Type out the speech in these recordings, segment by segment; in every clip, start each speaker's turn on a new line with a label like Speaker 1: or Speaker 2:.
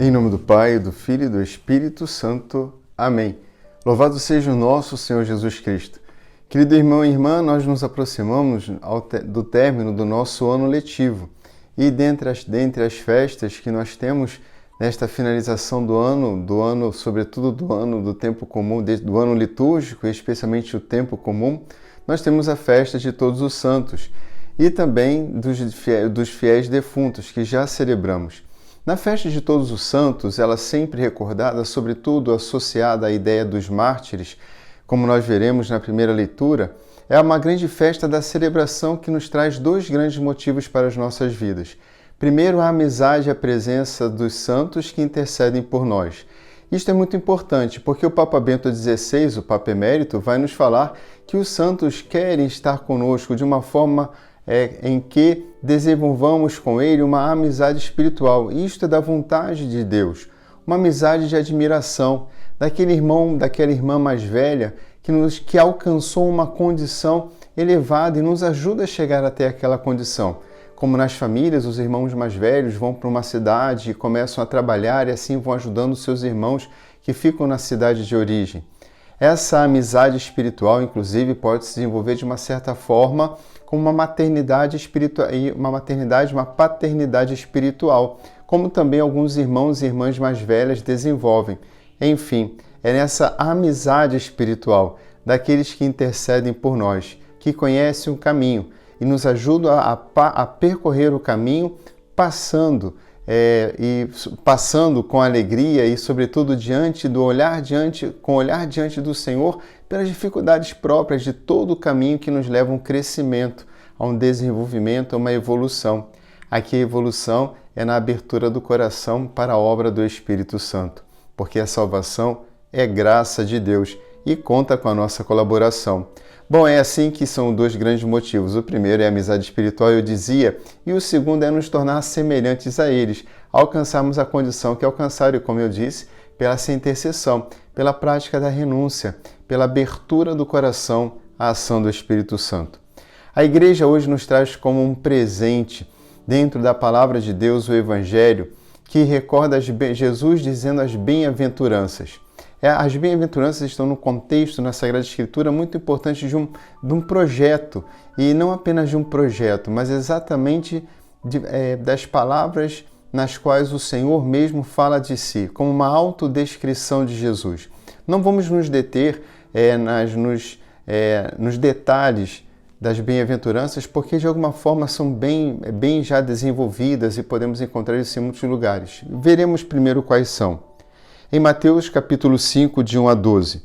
Speaker 1: Em nome do Pai, do Filho e do Espírito Santo. Amém. Louvado seja o nosso Senhor Jesus Cristo. Querido irmão e irmã, nós nos aproximamos do término do nosso ano letivo. E dentre as festas que nós temos nesta finalização do ano, sobretudo do ano do tempo comum, do ano litúrgico, especialmente o tempo comum, nós temos a festa de Todos os Santos e também dos fiéis defuntos, que já celebramos. Na festa de Todos os Santos, ela sempre recordada, sobretudo associada à ideia dos mártires, como nós veremos na primeira leitura, é uma grande festa da celebração que nos traz dois grandes motivos para as nossas vidas. Primeiro, a amizade e a presença dos santos que intercedem por nós. Isto é muito importante, porque o Papa Bento XVI, o Papa Emérito, vai nos falar que os santos querem estar conosco de uma forma em que desenvolvamos com ele uma amizade espiritual. Isto é da vontade de Deus, uma amizade de admiração daquele irmão, daquela irmã mais velha que alcançou uma condição elevada e nos ajuda a chegar até aquela condição. Como nas famílias, os irmãos mais velhos vão para uma cidade e começam a trabalhar e assim vão ajudando seus irmãos que ficam na cidade de origem. Essa amizade espiritual, inclusive, pode se desenvolver de uma certa forma como uma maternidade espiritual, uma paternidade espiritual, como também alguns irmãos e irmãs mais velhas desenvolvem. Enfim, é nessa amizade espiritual daqueles que intercedem por nós, que conhecem o caminho e nos ajudam a percorrer o caminho passando com alegria e, sobretudo, com o olhar diante do Senhor pelas dificuldades próprias de todo o caminho que nos leva a um crescimento, a um desenvolvimento, a uma evolução. Aqui a evolução é na abertura do coração para a obra do Espírito Santo, porque a salvação é graça de Deus e conta com a nossa colaboração. Bom, é assim que são dois grandes motivos. O primeiro é a amizade espiritual, eu dizia, e o segundo é nos tornar semelhantes a eles, alcançarmos a condição que alcançaram, como eu disse, pela essa intercessão, pela prática da renúncia, pela abertura do coração à ação do Espírito Santo. A Igreja hoje nos traz como um presente, dentro da Palavra de Deus, o Evangelho, que recorda Jesus dizendo as bem-aventuranças. As bem-aventuranças estão no contexto, na Sagrada Escritura, muito importante de um projeto, e não apenas de um projeto, mas exatamente das palavras nas quais o Senhor mesmo fala de si, como uma autodescrição de Jesus. Não vamos nos deter nos detalhes das bem-aventuranças, porque de alguma forma são bem já desenvolvidas e podemos encontrar isso em muitos lugares. Veremos primeiro quais são. Em Mateus capítulo 5, de 1 a 12,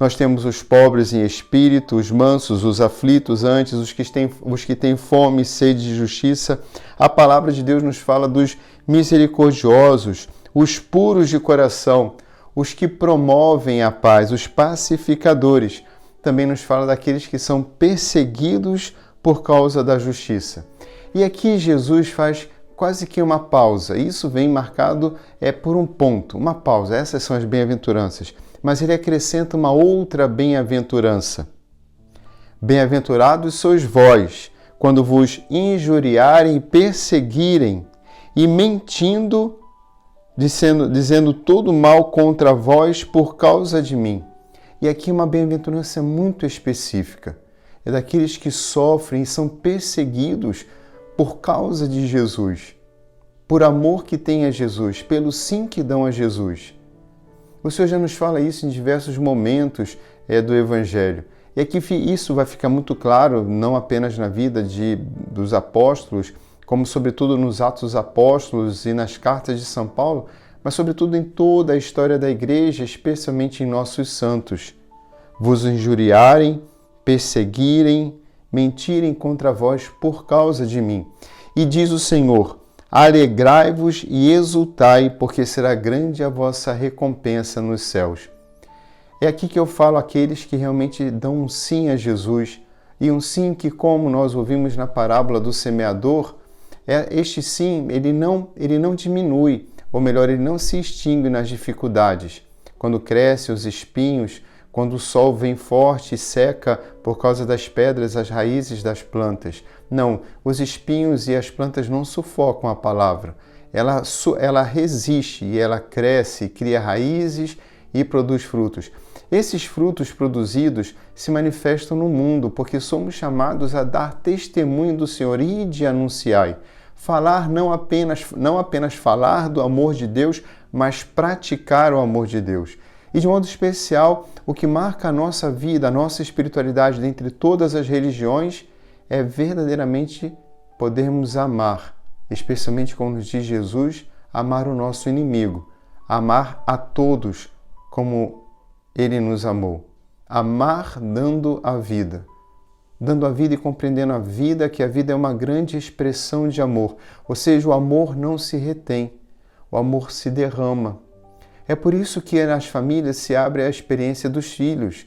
Speaker 1: nós temos os pobres em espírito, os mansos, os aflitos, antes, os que têm fome e sede de justiça. A palavra de Deus nos fala dos misericordiosos, os puros de coração, os que promovem a paz, os pacificadores. Também nos fala daqueles que são perseguidos por causa da justiça. E aqui Jesus faz quase que uma pausa. Isso vem marcado por um ponto, uma pausa. Essas são as bem-aventuranças. Mas ele acrescenta uma outra bem-aventurança. Bem-aventurados sois vós, quando vos injuriarem e perseguirem, e mentindo, dizendo todo mal contra vós por causa de mim. E aqui uma bem-aventurança muito específica. É daqueles que sofrem e são perseguidos por causa de Jesus, por amor que têm a Jesus, pelo sim que dão a Jesus. O Senhor já nos fala isso em diversos momentos do Evangelho. E aqui isso vai ficar muito claro, não apenas na vida dos apóstolos, como sobretudo nos Atos dos Apóstolos e nas cartas de São Paulo, mas sobretudo em toda a história da Igreja, especialmente em nossos santos. Vos injuriarem, perseguirem, mentirem contra vós por causa de mim. E diz o Senhor, alegrai-vos e exultai, porque será grande a vossa recompensa nos céus. É aqui que eu falo aqueles que realmente dão um sim a Jesus, e um sim que, como nós ouvimos na parábola do semeador, este sim, ele não diminui, ou melhor, ele não se extingue nas dificuldades. Quando crescem os espinhos, quando o sol vem forte e seca por causa das pedras as raízes das plantas. Não, os espinhos e as plantas não sufocam a palavra. ela resiste e ela cresce, cria raízes e produz frutos. Esses frutos produzidos se manifestam no mundo, porque somos chamados a dar testemunho do Senhor e de anunciar. Falar não apenas falar do amor de Deus, mas praticar o amor de Deus. E de modo especial, o que marca a nossa vida, a nossa espiritualidade dentre todas as religiões, é verdadeiramente podermos amar, especialmente como nos diz Jesus, amar o nosso inimigo, amar a todos como Ele nos amou. Amar dando a vida e compreendendo a vida, que a vida é uma grande expressão de amor. Ou seja, o amor não se retém, o amor se derrama. É por isso que nas famílias se abre a experiência dos filhos,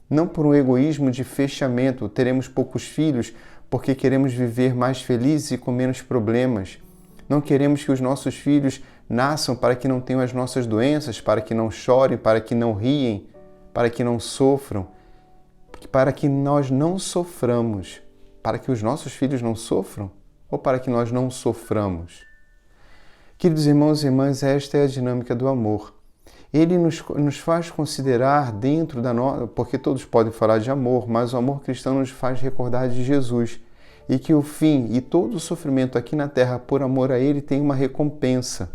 Speaker 1: não por um egoísmo de fechamento, teremos poucos filhos porque queremos viver mais felizes e com menos problemas. Não queremos que os nossos filhos nasçam para que não tenham as nossas doenças, para que não chorem, para que não riem, para que não sofram, para que nós não soframos, para que os nossos filhos não sofram ou para que nós não soframos. Queridos irmãos e irmãs, esta é a dinâmica do amor. Ele nos faz considerar dentro da nossa... Porque todos podem falar de amor, mas o amor cristão nos faz recordar de Jesus. E que o fim e todo o sofrimento aqui na terra por amor a Ele tem uma recompensa.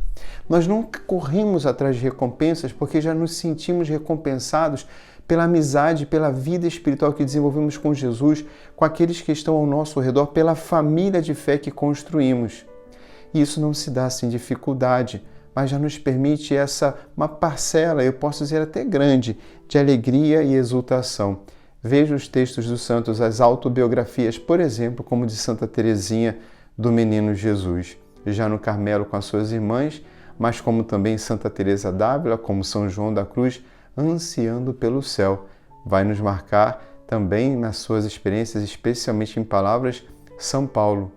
Speaker 1: Nós não corremos atrás de recompensas porque já nos sentimos recompensados pela amizade, pela vida espiritual que desenvolvemos com Jesus, com aqueles que estão ao nosso redor, pela família de fé que construímos. E isso não se dá sem dificuldade, mas já nos permite uma parcela, eu posso dizer até grande, de alegria e exultação. Veja os textos dos santos, as autobiografias, por exemplo, como de Santa Teresinha do Menino Jesus, já no Carmelo com as suas irmãs, mas como também Santa Teresa d'Ávila, como São João da Cruz, ansiando pelo céu. Vai nos marcar também nas suas experiências, especialmente em palavras, São Paulo.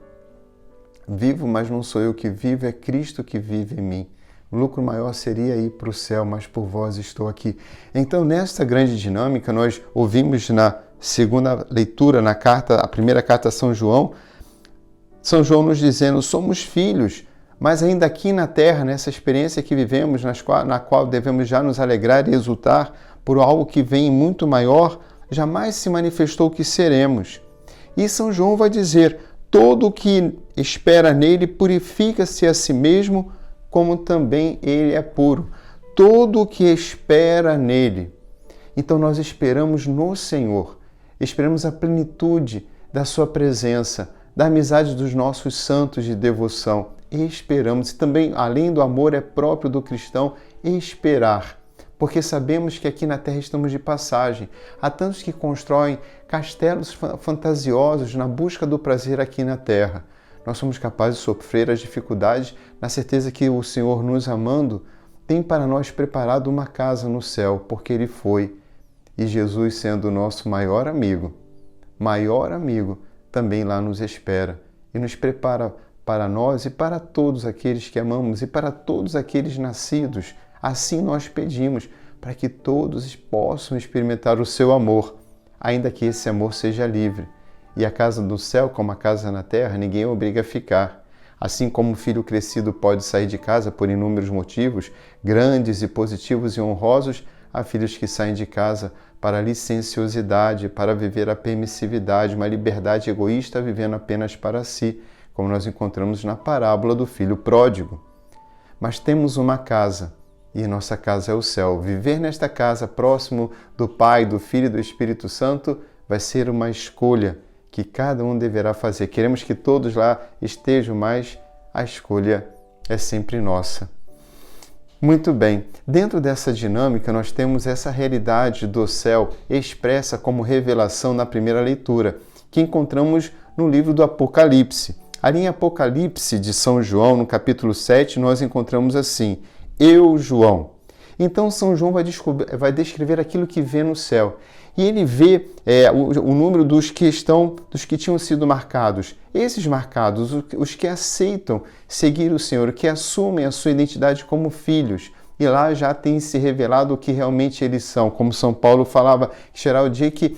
Speaker 1: Vivo, mas não sou eu que vivo, é Cristo que vive em mim. O lucro maior seria ir para o céu, mas por vós estou aqui. Então, nesta grande dinâmica, nós ouvimos na segunda leitura, a primeira carta a São João nos dizendo, somos filhos, mas ainda aqui na terra, nessa experiência que vivemos, na qual devemos já nos alegrar e exultar por algo que vem muito maior, jamais se manifestou que seremos. E São João vai dizer, todo o que espera nele purifica-se a si mesmo, como também ele é puro. Todo o que espera nele. Então nós esperamos no Senhor, esperamos a plenitude da sua presença, da amizade dos nossos santos de devoção. Esperamos, e também, além do amor, é próprio do cristão esperar, porque sabemos que aqui na terra estamos de passagem. Há tantos que constroem castelos fantasiosos na busca do prazer aqui na terra. Nós somos capazes de sofrer as dificuldades na certeza que o Senhor, nos amando, tem para nós preparado uma casa no céu, porque Ele foi. E Jesus, sendo o nosso maior amigo, também lá nos espera e nos prepara para nós e para todos aqueles que amamos e para todos aqueles nascidos. Assim nós pedimos, para que todos possam experimentar o seu amor, ainda que esse amor seja livre. E a casa do céu, como a casa na terra, ninguém obriga a ficar. Assim como o filho crescido pode sair de casa por inúmeros motivos, grandes e positivos e honrosos, há filhos que saem de casa para a licenciosidade, para viver a permissividade, uma liberdade egoísta vivendo apenas para si, como nós encontramos na parábola do filho pródigo. Mas temos uma casa, e nossa casa é o céu. Viver nesta casa, próximo do Pai, do Filho e do Espírito Santo, vai ser uma escolha que cada um deverá fazer. Queremos que todos lá estejam, mas a escolha é sempre nossa. Muito bem, dentro dessa dinâmica nós temos essa realidade do céu expressa como revelação na primeira leitura, que encontramos no livro do Apocalipse. Ali em Apocalipse de São João, no capítulo 7, nós encontramos assim, eu, João. Então São João vai descrever aquilo que vê no céu. E ele vê o número dos que tinham sido marcados. Esses marcados, os que aceitam seguir o Senhor, que assumem a sua identidade como filhos. E lá já tem se revelado o que realmente eles são. Como São Paulo falava, que será o dia que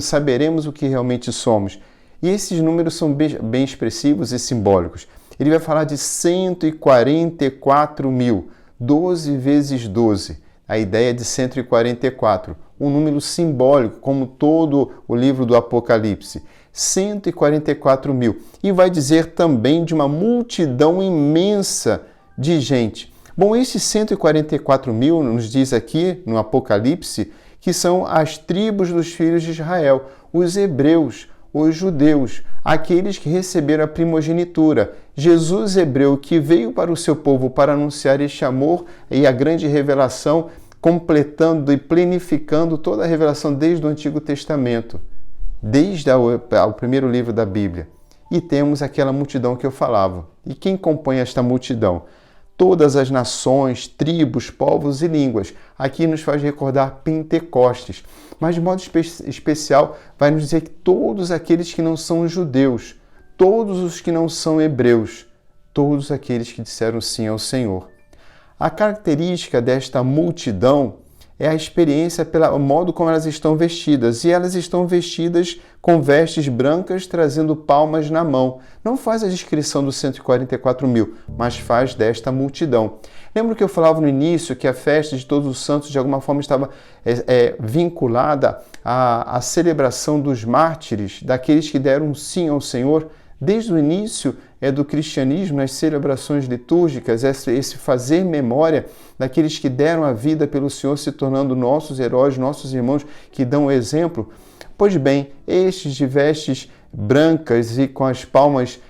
Speaker 1: saberemos o que realmente somos. E esses números são bem expressivos e simbólicos. Ele vai falar de 144 mil, 12 vezes 12, a ideia de 144, um número simbólico, como todo o livro do Apocalipse. 144 mil. E vai dizer também de uma multidão imensa de gente. Bom, esses 144 mil nos diz aqui no Apocalipse que são as tribos dos filhos de Israel, os hebreus, os judeus, aqueles que receberam a primogenitura. Jesus hebreu que veio para o seu povo para anunciar este amor e a grande revelação, completando e plenificando toda a revelação desde o Antigo Testamento, desde o primeiro livro da Bíblia. E temos aquela multidão que eu falava. E quem compõe esta multidão? Todas as nações, tribos, povos e línguas. Aqui nos faz recordar Pentecostes. Mas de modo especial vai nos dizer que todos aqueles que não são judeus, todos os que não são hebreus, todos aqueles que disseram sim ao Senhor. A característica desta multidão é a experiência pelo modo como elas estão vestidas. E elas estão vestidas com vestes brancas, trazendo palmas na mão. Não faz a descrição dos 144 mil, mas faz desta multidão. Lembra que eu falava no início que a festa de Todos os Santos, de alguma forma, estava vinculada à celebração dos mártires, daqueles que deram sim ao Senhor? Desde o início do cristianismo, nas celebrações litúrgicas, esse fazer memória daqueles que deram a vida pelo Senhor, se tornando nossos heróis, nossos irmãos que dão o exemplo. Pois bem, estes de vestes brancas e com as palmas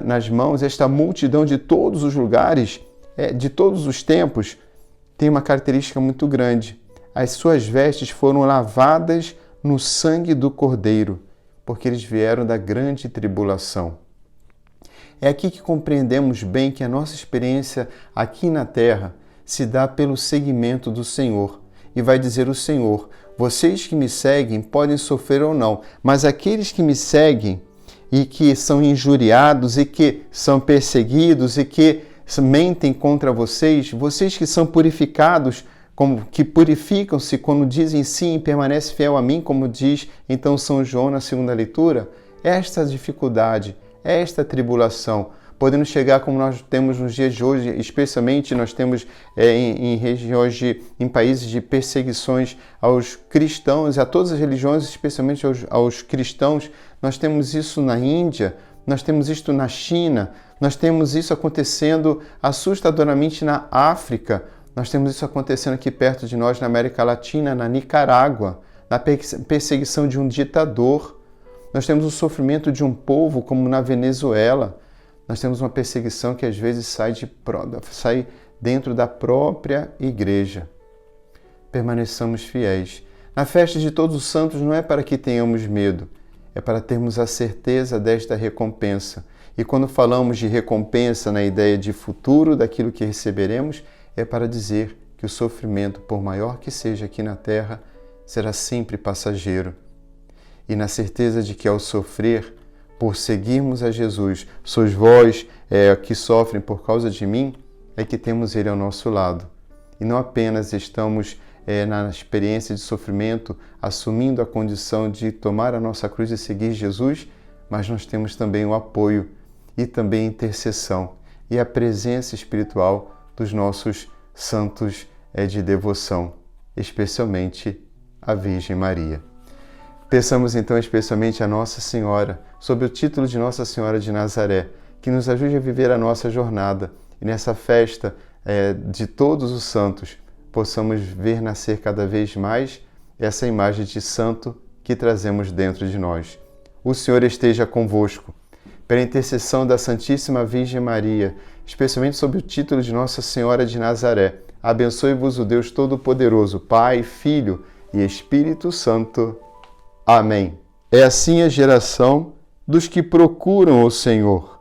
Speaker 1: nas mãos, esta multidão de todos os lugares, de todos os tempos, tem uma característica muito grande. As suas vestes foram lavadas no sangue do Cordeiro, porque eles vieram da grande tribulação. É aqui que compreendemos bem que a nossa experiência aqui na Terra se dá pelo seguimento do Senhor. E vai dizer o Senhor: vocês que me seguem podem sofrer ou não, mas aqueles que me seguem e que são injuriados e que são perseguidos e que mentem contra vocês, vocês que são purificados, como que purificam-se quando dizem sim e permanecem fiel a mim, como diz então São João na segunda leitura, esta dificuldade, esta tribulação, podendo chegar como nós temos nos dias de hoje, especialmente nós temos em regiões, em países de perseguições aos cristãos, a todas as religiões, especialmente aos cristãos. Nós temos isso na Índia, nós temos isso na China, nós temos isso acontecendo assustadoramente na África, nós temos isso acontecendo aqui perto de nós na América Latina, na Nicarágua, na perseguição de um ditador. Nós temos o sofrimento de um povo como na Venezuela. Nós temos uma perseguição que às vezes sai dentro da própria igreja. Permaneçamos fiéis. Na festa de Todos os Santos não é para que tenhamos medo, é para termos a certeza desta recompensa. E quando falamos de recompensa na ideia de futuro daquilo que receberemos, é para dizer que o sofrimento, por maior que seja aqui na terra, será sempre passageiro. E na certeza de que ao sofrer, por seguirmos a Jesus, sois vós que sofrem por causa de mim, é que temos Ele ao nosso lado. E não apenas estamos na experiência de sofrimento, assumindo a condição de tomar a nossa cruz e seguir Jesus, mas nós temos também o apoio e também a intercessão e a presença espiritual dos nossos santos de devoção, especialmente a Virgem Maria. Peçamos então especialmente a Nossa Senhora, sob o título de Nossa Senhora de Nazaré, que nos ajude a viver a nossa jornada e nessa festa de todos os santos possamos ver nascer cada vez mais essa imagem de santo que trazemos dentro de nós. O Senhor esteja convosco. Pela intercessão da Santíssima Virgem Maria, especialmente sob o título de Nossa Senhora de Nazaré, abençoe-vos o Deus Todo-Poderoso, Pai, Filho e Espírito Santo. Amém. É assim a geração dos que procuram o Senhor.